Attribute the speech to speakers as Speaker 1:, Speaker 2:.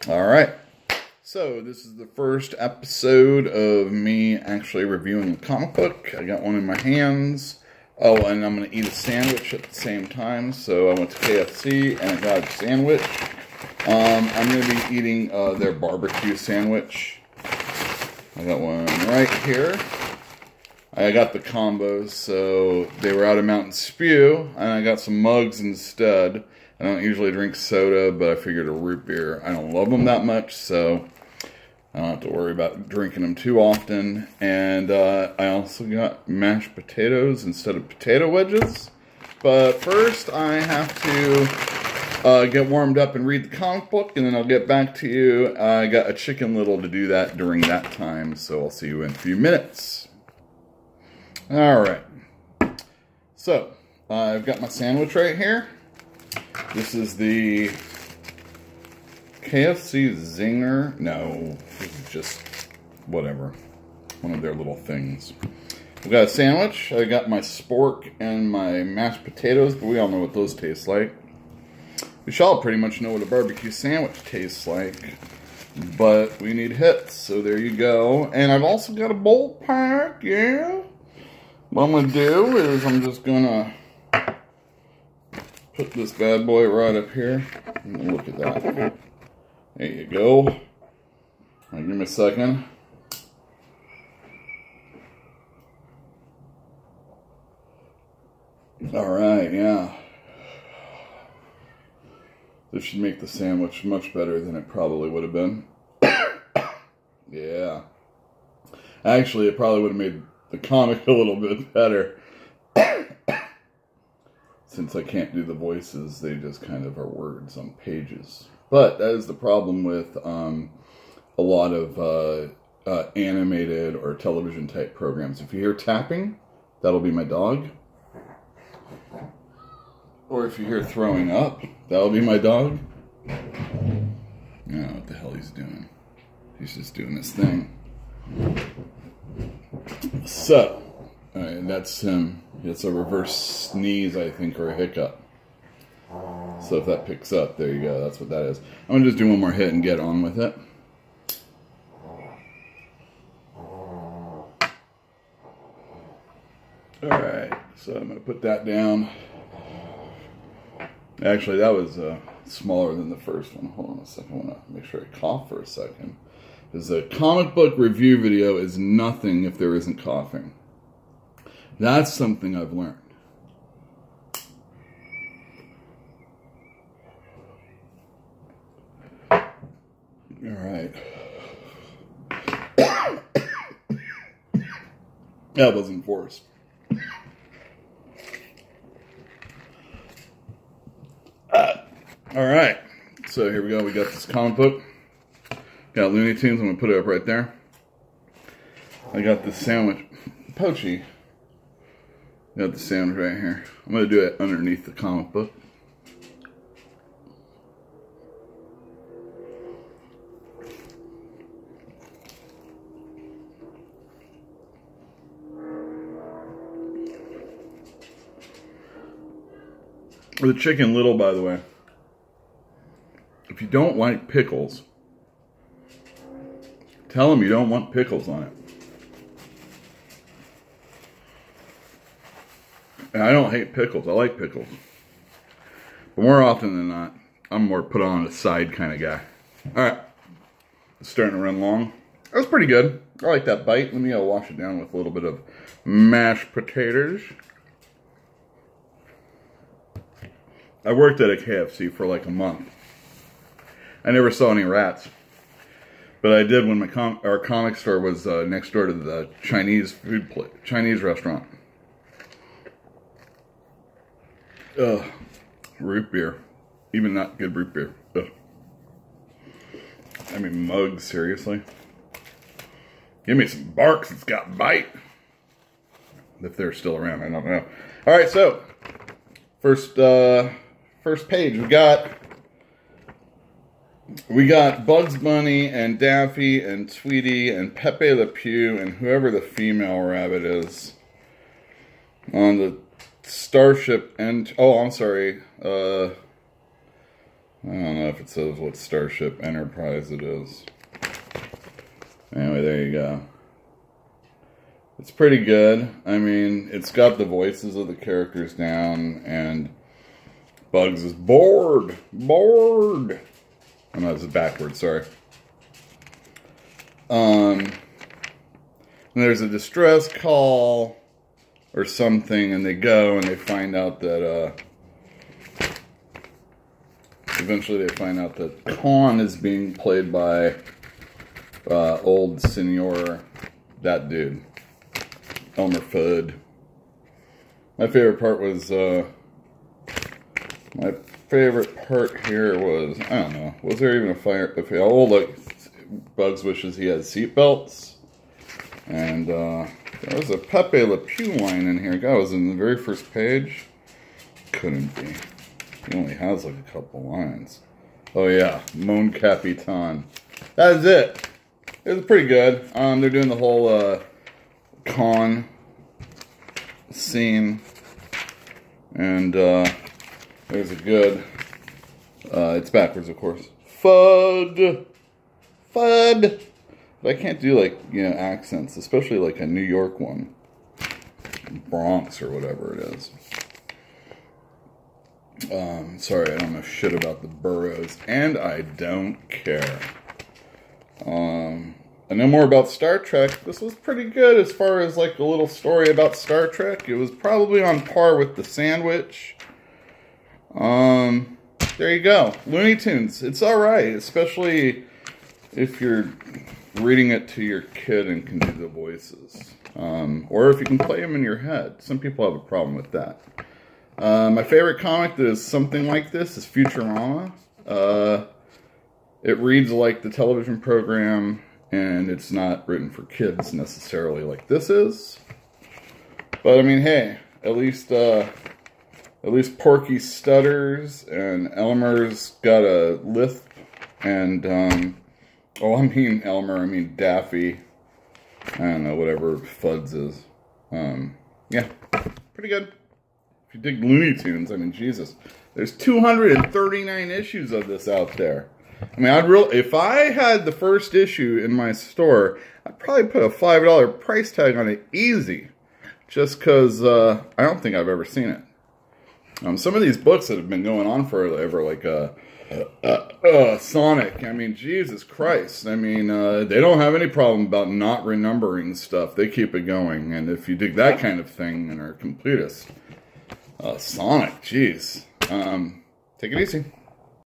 Speaker 1: Alright, so this is the first episode of me actually reviewing a comic book. I got one in my hands. Oh, and I'm going to eat a sandwich at the same time. So I went to KFC and I got a sandwich. I'm going to be eating their barbecue sandwich. I got one right here. I got the combos, so they were out of Mountain Spew, and I got some mugs instead. I don't usually drink soda, but I figured a root beer. I don't love them that much, so I don't have to worry about drinking them too often. And I also got mashed potatoes instead of potato wedges. But first, I have to get warmed up and read the comic book, and then I'll get back to you. I got a Chicken Little to do that during that time, so I'll see you in a few minutes. Alright, so I've got my sandwich right here. This is the KFC Zinger. No, this is just whatever. One of their little things. I've got a sandwich. I got my spork and my mashed potatoes, but we all know what those taste like. We should all pretty much know what a barbecue sandwich tastes like. But we need hits, so there you go. And I've also got a bowl pack, yeah. What I'm going to do is I'm just going to put this bad boy right up here. Look at that. There you go. Right, give me a second. Alright, yeah. This should make the sandwich much better than it probably would have been. Yeah. Actually, it probably would have made the comic a little bit better. Since I can't do the voices, they just kind of are words on pages. But that is the problem with a lot of animated or television type programs. If you hear tapping, that'll be my dog. Or if you hear throwing up, that'll be my dog. I don't know what the hell he's doing. He's just doing this thing. So, alright, that's him. It's a reverse sneeze, I think, or a hiccup. So if that picks up, there you go. That's what that is. I'm going to just do one more hit and get on with it. Alright, so I'm going to put that down. Actually, that was smaller than the first one. Hold on a second. I want to make sure I cough for a second. Because a comic book review video is nothing if there isn't coughing. That's something I've learned. Alright. That wasn't forced. Alright. So here we go. We got this comic book. Got Looney Tunes. I'm going to put it up right there. I got this sandwich. Poachy. Got the sandwich right here. I'm going to do it underneath the comic book. The Chicken Little, by the way. If you don't like pickles, tell them you don't want pickles on it. And I don't hate pickles. I like pickles. But more often than not, I'm more put on a side kind of guy. Alright. It's starting to run long. That was pretty good. I like that bite. Let me wash it down with a little bit of mashed potatoes. I worked at a KFC for like a month. I never saw any rats. But I did when our comic store was next door to the Chinese restaurant. Ugh. Root beer. Even not good root beer. Ugh. I mean, mugs, seriously. Give me some barks, it's got bite. If they're still around, I don't know. Alright, so, first page, we got Bugs Bunny and Daffy and Tweety and Pepe Le Pew and whoever the female rabbit is on the starship. And oh, I'm sorry, I don't know if it says what Starship Enterprise it is. Anyway, there you go. It's pretty good. I mean, it's got the voices of the characters down, and Bugs is bored. Bored. Oh, no, this is backwards, sorry. And there's a distress call or something, and they go and they find out that, eventually they find out that Khan is being played by old Senor, that dude, Elmer Fudd. My favorite part was, my favorite part here was, I don't know, was there even a fire? Oh, look, Bugs wishes he had seatbelts. And there was a Pepe Le Pew line in here. God, it was in the very first page. Couldn't be. He only has like a couple lines. Oh yeah, Mon Capitan. That is it. It was pretty good. They're doing the whole con scene. And there's a good, it's backwards of course. Fudd! Fudd! But I can't do like, you know, accents, especially like a New York one. Bronx or whatever it is. Sorry, I don't know shit about the boroughs, and I don't care. I know more about Star Trek. This was pretty good as far as like a little story about Star Trek. It was probably on par with The Sandwich. There you go. Looney Tunes. It's alright, especially if you're reading it to your kid and can do the voices. Or if you can play them in your head. Some people have a problem with that. My favorite comic that is something like this is Futurama. It reads like the television program, and it's not written for kids necessarily like this is. But I mean, hey, at least Porky stutters, and Elmer's got a lisp, and oh, I mean Elmer, I mean Daffy. I don't know, whatever Fuds is. Yeah, pretty good. If you dig Looney Tunes, I mean, Jesus. There's 239 issues of this out there. I mean, if I had the first issue in my store, I'd probably put a $5 price tag on it easy. Just because I don't think I've ever seen it. Some of these books that have been going on forever, like Sonic, I mean, Jesus Christ. I mean, they don't have any problem about not remembering stuff. They keep it going. And if you dig that kind of thing and are a completist, Sonic, jeez. Take it easy.